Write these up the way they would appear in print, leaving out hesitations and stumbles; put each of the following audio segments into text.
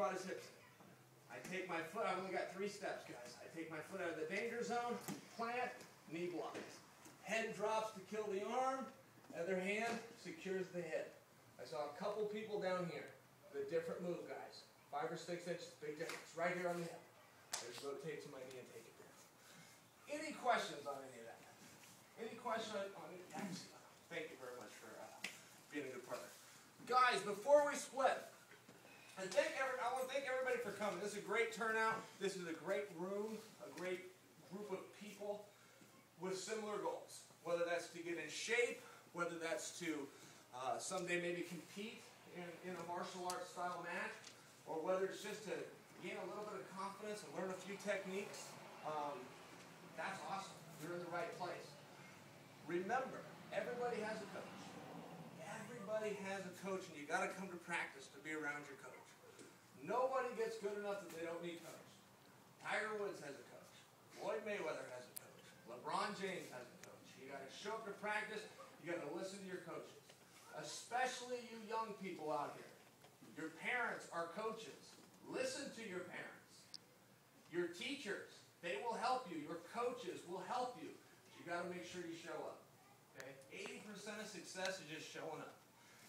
brought his hips in. I take my foot, I've only got 3 steps, guys. I take my foot out of the danger zone, plant, knee blocks. Head drops to kill the arm, other hand secures the hip. I saw a couple people down here with a different move, guys. 5 or 6 inches, big difference, right here on the hip. I just rotate to my knee and take it down. Any questions on any of that? Any questions on it? Thank you very much for being a good partner. Guys, before we split, I want to thank everybody for coming. This is a great turnout. This is a great room, a great group of people with similar goals. Whether that's to get in shape, whether that's to someday maybe compete in a martial arts style match, or whether it's just to gain a little bit of confidence and learn a few techniques. That's awesome. You're in the right place. Remember, everybody has a coach. Everybody has a coach, and you got to come to practice to be around your coach. Nobody gets good enough that they don't need coach. Tiger Woods has a coach. Floyd Mayweather has a coach. LeBron James has a coach. You got to show up to practice. You got to listen to your coaches, especially you young people out here. Your parents are coaches. Listen to your parents. Your teachers, they will help you. Your coaches will help you. But you got to make sure you show up. Okay? 80% of success is just showing up.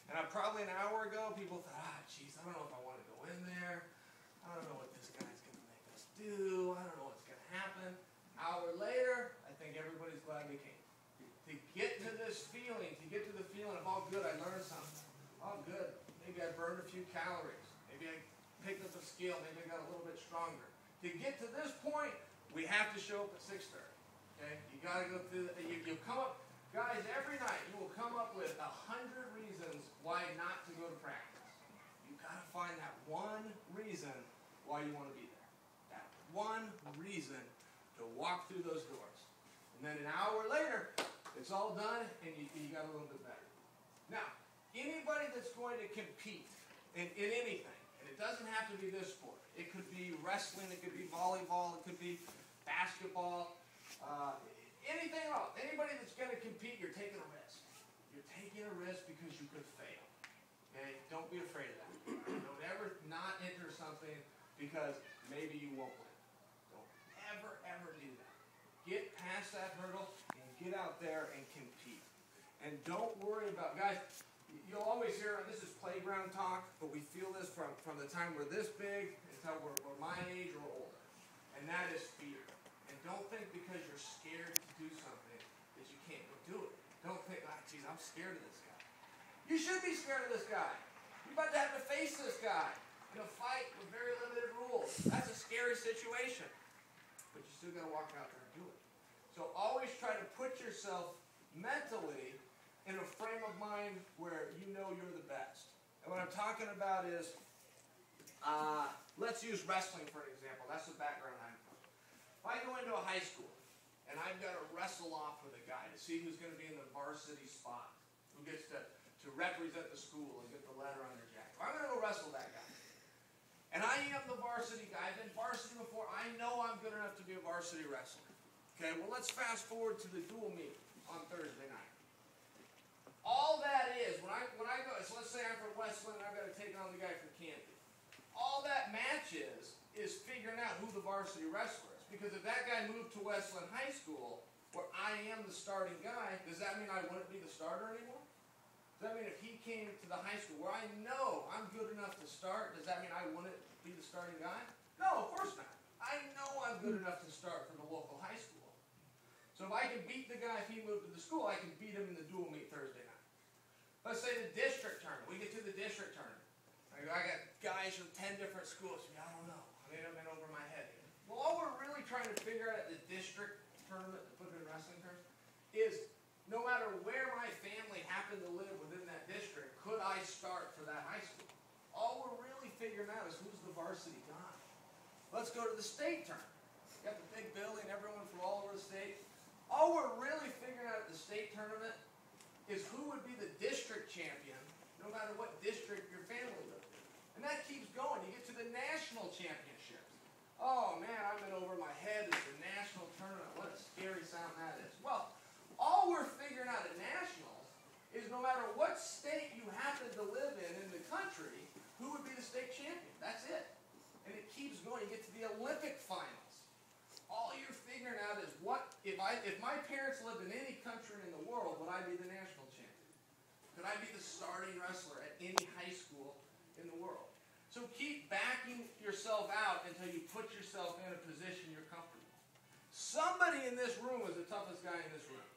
And probably an hour ago, people thought, geez, I don't know if I want to go in there. I don't know what this guy's going to make us do. I don't know what's going to happen. Hour later, I think everybody's glad they came. To get to this feeling, to get to the feeling of, oh, good, I learned something. Oh, good, maybe I burned a few calories. Maybe I picked up a skill. Maybe I got a little bit stronger. To get to this point, we have to show up at 6:30. Okay? You got to go through, you'll come up, guys, every night you will come up with 100 reasons why not to go to practice. You've got to find that one reason why you want to be there. That one reason to walk through those doors. And then an hour later, it's all done and you got a little bit better. Now, anybody that's going to compete in anything, and it doesn't have to be this sport. It could be wrestling, it could be volleyball, it could be basketball, anything at all. Anybody that's going to compete, you're taking a risk. You're taking a risk because you could fail. Okay? Don't be afraid of that. Don't ever not enter something because maybe you won't win. Don't ever, ever do that. Get past that hurdle and get out there and compete. And don't worry about, guys, you'll always hear, this is playground talk, but we feel this from the time we're this big until we're my age or older. And that is fear. And don't think because you're scared to do something that you can't go do it. Don't think, geez, I'm scared of this guy. You should be scared of this guy. You're about to have to face this guy in a fight with very limited rules. That's a scary situation. But you still got to walk out there and do it. So always try to put yourself mentally in a frame of mind where you know you're the best. And what I'm talking about is, let's use wrestling for an example. That's the background I'm from. If I go into a high school and I've got to wrestle off with a guy to see who's going to be in the varsity spot, who gets to represent the school and get the letter on their jacket, I'm going to go wrestle that guy. And I am the varsity guy. I've been varsity before. I know I'm good enough to be a varsity wrestler. Okay, well, let's fast forward to the dual meet on Thursday night. All that is, when I go, so let's say I'm from Westland and I've got to take on the guy from Canby. All that match is figuring out who the varsity wrestler is. Because if that guy moved to Westland High School, where I am the starting guy, does that mean I wouldn't be the starter anymore? Does that mean if he came to the high school where I know I'm good enough to start, does that mean I wouldn't be the starting guy? No, of course not. I know I'm good enough to start for the local high school. So if I can beat the guy if he moved to the school, I can beat him in the dual meet Thursday night. Let's say the district tournament. We get to the district tournament. I got guys from 10 different schools. I don't know. I mean, I've been over my head here. Well, all we're really trying to figure out at the district tournament, to put it in wrestling terms, is no matter where my family happened to live within that district, could I start for that high school? All we're really figuring out is who's the varsity guy. Let's go to the state tournament. Got the big building, everyone from all over the state. All we're really figuring out at the state tournament is who would be the district champion, no matter what district your family lived in. And that keeps going. You get to the national championships. Oh man, I've been over my head. It's the national tournament. What a scary sound that is. Well, all we're figuring out at nationals is no matter what state you happen to live in the country, who would be the state champion. That's it. And it keeps going. You get to the Olympic finals. All you're figuring out is what, if my parents lived in any country in the world, would I be the national champion? Could I be the starting wrestler at any high school in the world? So keep backing yourself out until you put yourself in a position you're comfortable. Somebody in this room is the toughest guy in this room.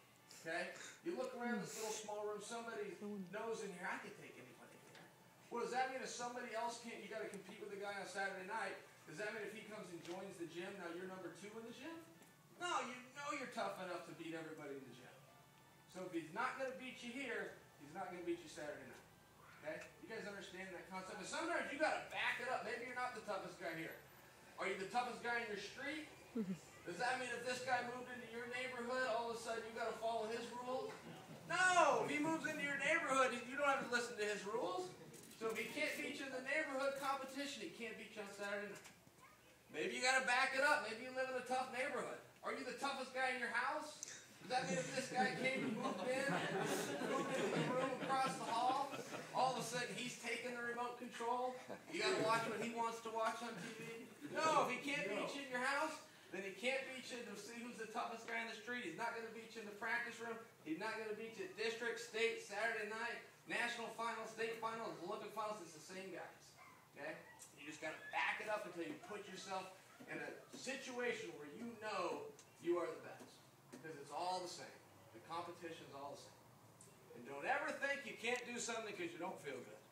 Okay? You look around this little small room, somebody knows in here, I could take anybody here. Well, does that mean if somebody else can't, you got to compete with the guy on Saturday night, does that mean if he comes and joins the gym, now you're number 2 in the gym? No, you know you're tough enough to beat everybody in the gym. So if he's not going to beat you here, he's not going to beat you Saturday night. Okay? You guys understand that concept? And sometimes you got to back it up. Maybe you're not the toughest guy here. Are you the toughest guy in your street? Does that mean if this guy moved into your neighborhood, all of a sudden you got to follow his rules? No! If he moves into your neighborhood, you don't have to listen to his rules. So if he can't beat you in the neighborhood competition, he can't beat you on Saturday night. Maybe you got to back it up. Maybe you live in a tough neighborhood. Are you the toughest guy in your house? Does that mean if this guy came and moved into the room across the hall, all of a sudden he's taking the remote control? You got to watch what he wants to watch on TV? No, if he can't beat you in your house, then he can't beat you to see who's the toughest guy in the street. He's not going to beat you in the practice room. He's not going to beat you at district, state, Saturday night, national finals, state finals, Olympic finals. It's the same guys. Okay? You just got to back it up until you put yourself in a situation where you know you are the best. Because it's all the same. The competition's all the same. And don't ever think you can't do something because you don't feel good.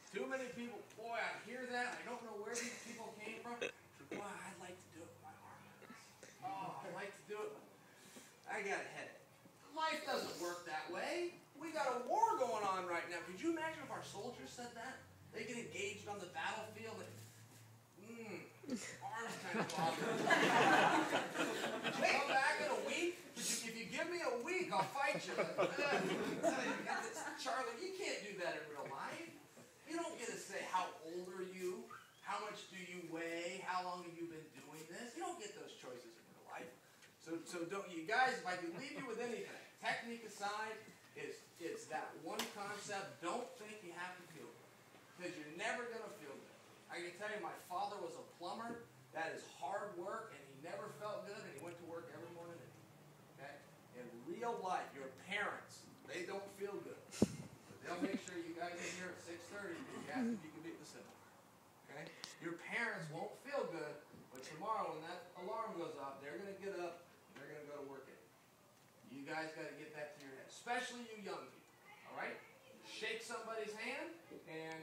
Too many people, boy, I hear that. I don't know where these people came from. Boy, I'd like to do it with my arm. Oh, I'd like to do it. I got a headache. Life doesn't work that way. We got a war going on right now. Could you imagine if our soldiers said that? They get engaged on the battlefield and, arms kind of bother. Could you come back in a week? If you give me a week, I'll fight you. Charlie, you can't do that in real life. You don't get to say, how old are you? How much do you weigh? How long have you been doing this? You don't get those choices in real life. So don't you guys, if I can leave you with anything, technique aside, it's that one concept. Don't think you have to feel good. Because you're never going to feel good. I can tell you my father was a plumber. That is hard work, and he never felt good, and he went to work every morning. Okay? In real life, your parents, they don't feel good. But they'll make sure you guys are here at 6:30 if you ask if you can beat the symbol. Okay? Your parents won't feel good, but tomorrow when that alarm goes off, they're going to get up, and they're going to go to work at it. You guys got to get that to your head, especially you young people. All right? Shake somebody's hand, and